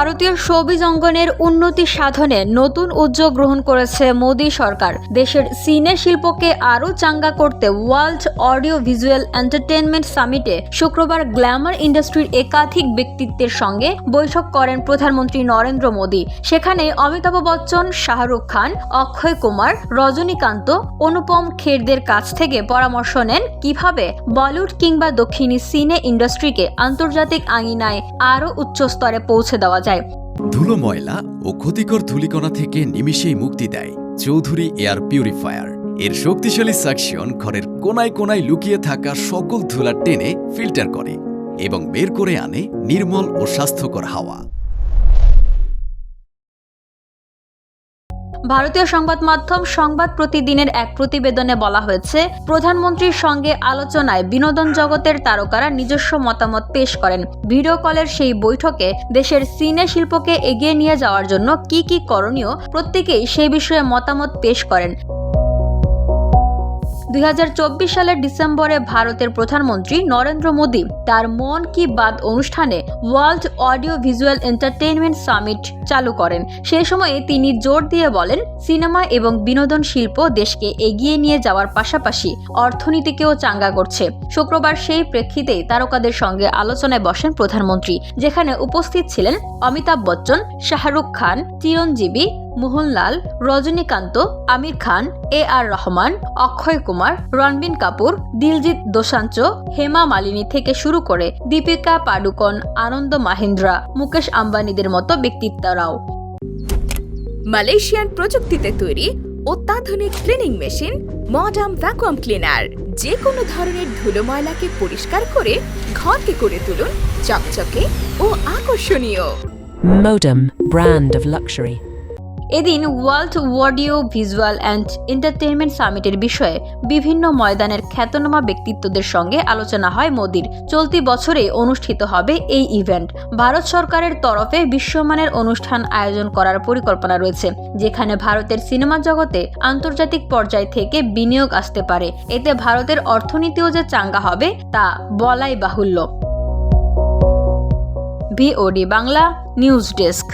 ভারতীয় শোবিজ অঙ্গনের উন্নতি সাধনে নতুন উদ্যোগ গ্রহণ করেছে মোদী সরকার। দেশের সিনে শিল্পকে আরও চাঙ্গা করতে ওয়ার্ল্ড অডিও ভিজুয়াল এন্টারটেইনমেন্ট সামিটে শুক্রবার গ্ল্যামার ইন্ডাস্ট্রির একাধিক ব্যক্তিত্বের সঙ্গে বৈঠক করেন প্রধানমন্ত্রী নরেন্দ্র মোদী। সেখানে অমিতাভ বচ্চন, শাহরুখ খান, অক্ষয় কুমার, রজনীকান্ত, অনুপম খেরদের কাছ থেকে পরামর্শ নেন কিভাবে বলিউড কিংবা দক্ষিণী সিনে ইন্ডাস্ট্রিকে আন্তর্জাতিক আঙিনায় আরও উচ্চ স্তরে পৌঁছে দেওয়া যায়। ধুলো, ময়লা ও ক্ষতিকর ধূলিকণা থেকে নিমিষেই মুক্তি দেয় চৌধুরী এয়ার পিউরিফায়ার। এর শক্তিশালী সাকশন ঘরের কোনায় কোনায় লুকিয়ে থাকা সকল ধুলা টেনে ফিল্টার করে এবং বের করে আনে নির্মল ও স্বাস্থ্যকর হাওয়া। ভারতীয় সংবাদ মাধ্যম সংবাদ প্রতিদিনের এক প্রতিবেদনে বলা হয়েছে, প্রধানমন্ত্রীর সঙ্গে আলোচনায় বিনোদন জগতের তারকারা নিজস্ব মতামত পেশ করেন। ভিডিও কলের সেই বৈঠকে দেশের সিনে শিল্পকে এগিয়ে নিয়ে যাওয়ার জন্য কি কি করণীয়, প্রত্যেকেই সেই বিষয়ে মতামত পেশ করেন। 2024 সালের ডিসেম্বরে ভারতের প্রধানমন্ত্রী নরেন্দ্র মোদী তার মন কি বাত অনুষ্ঠানে world audio visual entertainment summit চালু করেন। সেই সময়ে তিনি জোর দিয়ে বলেন, সিনেমা এবং বিনোদন শিল্প দেশকে এগিয়ে নিয়ে যাওয়ার পাশাপাশি অর্থনীতিকেও চাঙ্গা করছে। শুক্রবার সেই প্রেক্ষিতেই তারকাদের সঙ্গে আলোচনায় বসেন প্রধানমন্ত্রী, যেখানে উপস্থিত ছিলেন অমিতাভ বচ্চন, শাহরুখ খান, চিরঞ্জীবী, মোহনলাল, রজনীকান্ত, আমির খান, AR রহমান, অক্ষয় কুমার, রণবীর কাপুর, দিলজিৎ দোসাঞ্চ, হেমা মালিনী থেকে শুরু করে দীপিকা পাডুকোন, আনন্দ মাহিন্দ্রা, মুকেশ আম্বানিদের মতো ব্যক্তিত্বরাও। মালয়েশিয়ান প্রযুক্তিতে তৈরি অত্যাধুনিক cleaning machine modern vacuum cleaner যে কোনো ধরনের ধুলো ময়লাকে পরিষ্কার করে ঘরকে করে তুলুন চকচকে ও আকর্ষণীয়। Modem, brand of luxury. এদিন world audio visual and entertainment সামিটের বিষয়ে বিভিন্ন ময়দানের খ্যাতনামা ব্যক্তিত্বদের সঙ্গে আলোচনা হয় মোদীর। চলতি বছরে অনুষ্ঠিত হবে এই ইভেন্ট। ভারত সরকারের তরফে বিশ্বমানের অনুষ্ঠান আয়োজন করার পরিকল্পনা রয়েছে, যেখানে ভারতের সিনেমা জগতে আন্তর্জাতিক পর্যায় থেকে বিনিয়োগ আসতে পারে। এতে ভারতের অর্থনীতিও যে চাঙ্গা হবে তা বলাই বাহুল্য। VOD Bangla news desk.